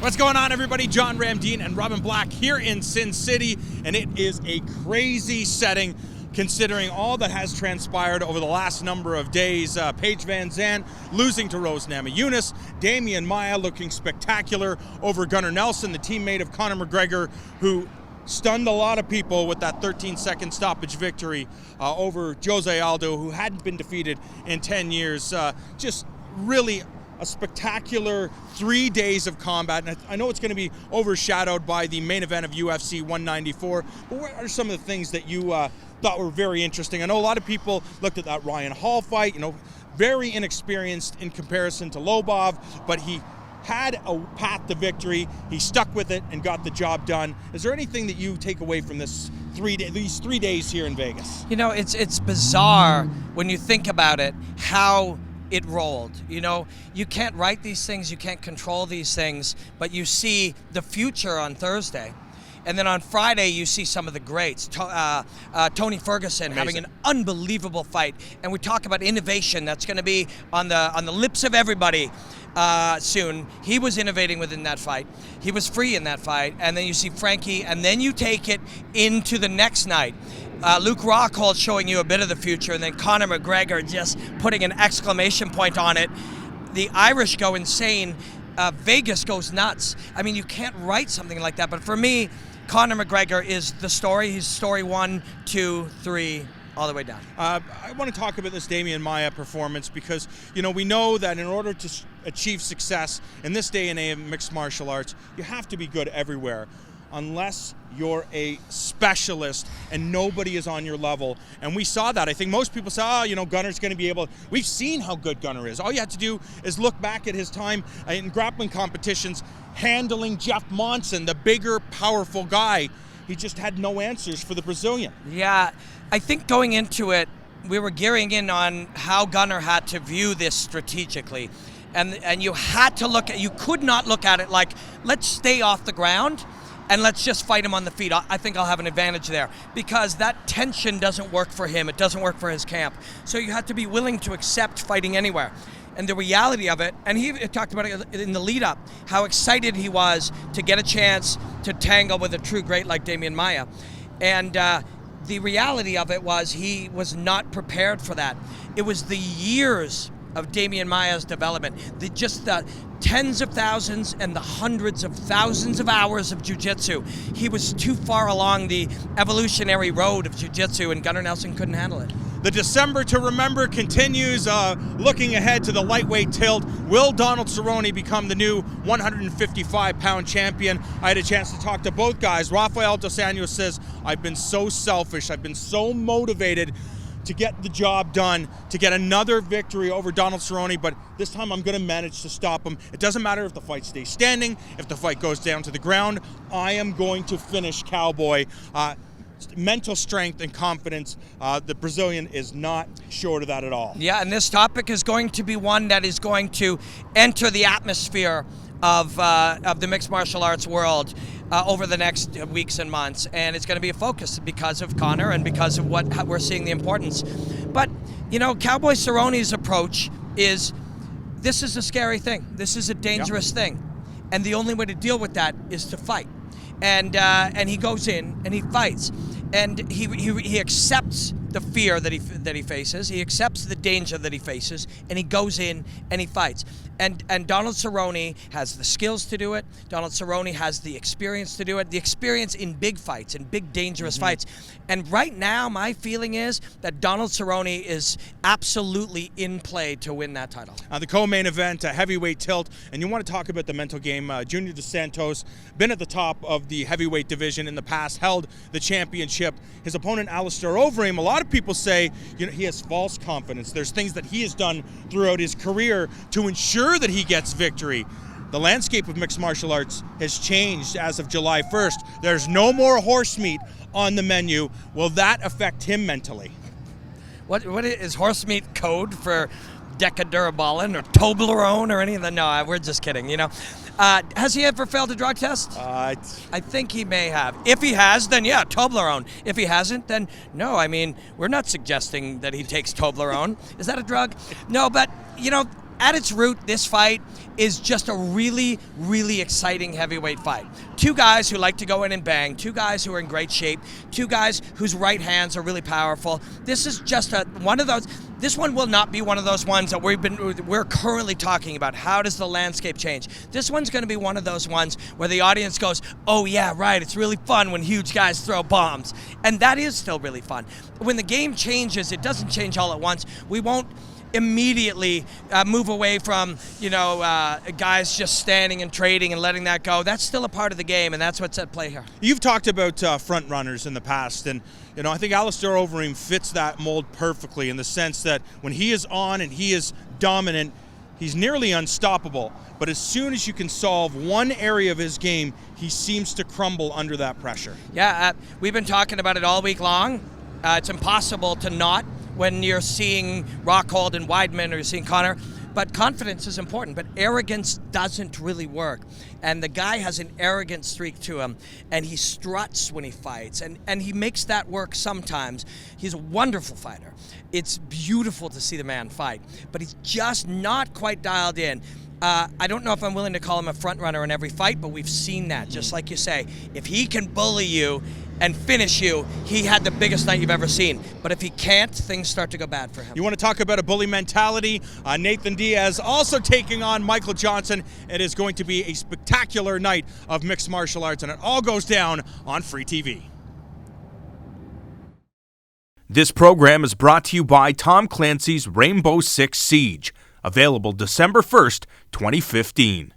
What's going on, everybody? John Ramdeen and Robin Black here in Sin City, and it is a crazy setting considering all that has transpired over the last number of days. Paige Van Zandt losing to Rose Namajunas, Damian Maia looking spectacular over Gunnar Nelson, the teammate of Conor McGregor, who stunned a lot of people with that 13-second stoppage victory over Jose Aldo, who hadn't been defeated in 10 years. Just really a spectacular 3 days of combat, and I know it's going to be overshadowed by the main event of UFC 194, but what are some of the things that you thought were very interesting? I know a lot of people looked at that Ryan Hall fight, very inexperienced in comparison to Lobov, but he had a path to victory. He stuck with it and got the job done. Is there anything that you take away from these 3 days here in Vegas? It's bizarre when you think about it, how it rolled. You can't write these things, you can't control these things, but you see the future on Thursday. And then on Friday, you see some of the greats. Tony Ferguson having an unbelievable fight. And we talk about innovation that's going to be on the lips of everybody soon. He was innovating within that fight. He was free in that fight. And then you see Frankie, and then you take it into the next night. Luke Rockhold showing you a bit of the future, and then Conor McGregor just putting an exclamation point on it. The Irish go insane. Vegas goes nuts. I mean, you can't write something like that. But for me, Conor McGregor is the story. He's story 1, 2, 3, all the way down. I want to talk about this Damian Maia performance because, we know that in order to achieve success in this day and age of mixed martial arts, you have to be good everywhere. Unless you're a specialist and nobody is on your level. And we saw that. I think most people say, Gunnar's going to be able. We've seen how good Gunnar is. All you have to do is look back at his time in grappling competitions, handling Jeff Monson, the bigger, powerful guy. He just had no answers for the Brazilian. Yeah, I think going into it, we were gearing in on how Gunnar had to view this strategically. And you had to you could not look at it like, let's stay off the ground and let's just fight him on the feet. I think I'll have an advantage there because that tension doesn't work for him. It doesn't work for his camp. So you have to be willing to accept fighting anywhere. And the reality of it, and he talked about it in the lead up, how excited he was to get a chance to tangle with a true great like Damian Maia. And the reality of it was he was not prepared for that. It was the years of Damian Maia's development, the tens of thousands and the hundreds of thousands of hours of jiu-jitsu. He was too far along the evolutionary road of jiu-jitsu, and Gunnar Nelson couldn't handle it. The December to remember continues. Looking ahead to the lightweight tilt, will Donald Cerrone become the new 155-pound champion? I had a chance to talk to both guys. Rafael Dos Anjos says, I've been so selfish, I've been so motivated to get the job done, to get another victory over Donald Cerrone, but this time I'm going to manage to stop him. It doesn't matter if the fight stays standing, if the fight goes down to the ground, I am going to finish Cowboy. Mental strength and confidence, the Brazilian is not short of that at all. Yeah, and this topic is going to be one that is going to enter the atmosphere of the mixed martial arts world over the next weeks and months, and it's going to be a focus because of Conor and because of what we're seeing the importance. But Cowboy Cerrone's approach is, this is a scary thing. This is a dangerous thing, and the only way to deal with that is to fight. And he goes in and he fights, and he accepts the fear that he faces. He accepts the danger that he faces, and he goes in and he fights. And Donald Cerrone has the skills to do it. Donald Cerrone has the experience to do it. The experience in big fights, in big dangerous fights. And right now, my feeling is that Donald Cerrone is absolutely in play to win that title. The co-main event, a heavyweight tilt, and you want to talk about the mental game. Junior Dos Santos, been at the top of the heavyweight division in the past, held the championship. His opponent, Alistair Overeem, a lot of people say he has false confidence. There's things that he has done throughout his career to ensure that he gets victory. The landscape of mixed martial arts has changed as of July 1st. There's no more horse meat on the menu. Will that affect him mentally? What is horse meat code for Decadurabolin or Toblerone or any of the? No, we're just kidding. Has he ever failed a drug test? I think he may have. If he has, then yeah, Toblerone. If he hasn't, then no. I mean, we're not suggesting that he takes Toblerone. Is that a drug? No, but at its root, this fight is just a really, really exciting heavyweight fight. Two guys who like to go in and bang, two guys who are in great shape, two guys whose right hands are really powerful. This is just one of those. This one will not be one of those ones that we're currently talking about. How does the landscape change? This one's going to be one of those ones where the audience goes, oh yeah, right, it's really fun when huge guys throw bombs. And that is still really fun. When the game changes, it doesn't change all at once. We won't immediately move away from, guys just standing and trading and letting that go. That's still a part of the game, and that's what's at play here. You've talked about front runners in the past, and I think Alistair Overeem fits that mold perfectly in the sense that when he is on and he is dominant, he's nearly unstoppable. But as soon as you can solve one area of his game, he seems to crumble under that pressure. Yeah, we've been talking about it all week long. It's impossible to not when you're seeing Rockhold and Weidman or you're seeing Connor. But confidence is important, but arrogance doesn't really work. And the guy has an arrogant streak to him, and he struts when he fights, and he makes that work sometimes. He's a wonderful fighter. It's beautiful to see the man fight, but he's just not quite dialed in. I don't know if I'm willing to call him a front runner in every fight, but we've seen that. Just like you say, if he can bully you and finish you, he had the biggest night you've ever seen. But if he can't, things start to go bad for him. You want to talk about a bully mentality? Nathan Diaz also taking on Michael Johnson. It is going to be a spectacular night of mixed martial arts, and it all goes down on Free TV. This program is brought to you by Tom Clancy's Rainbow Six Siege. Available December 1st, 2015.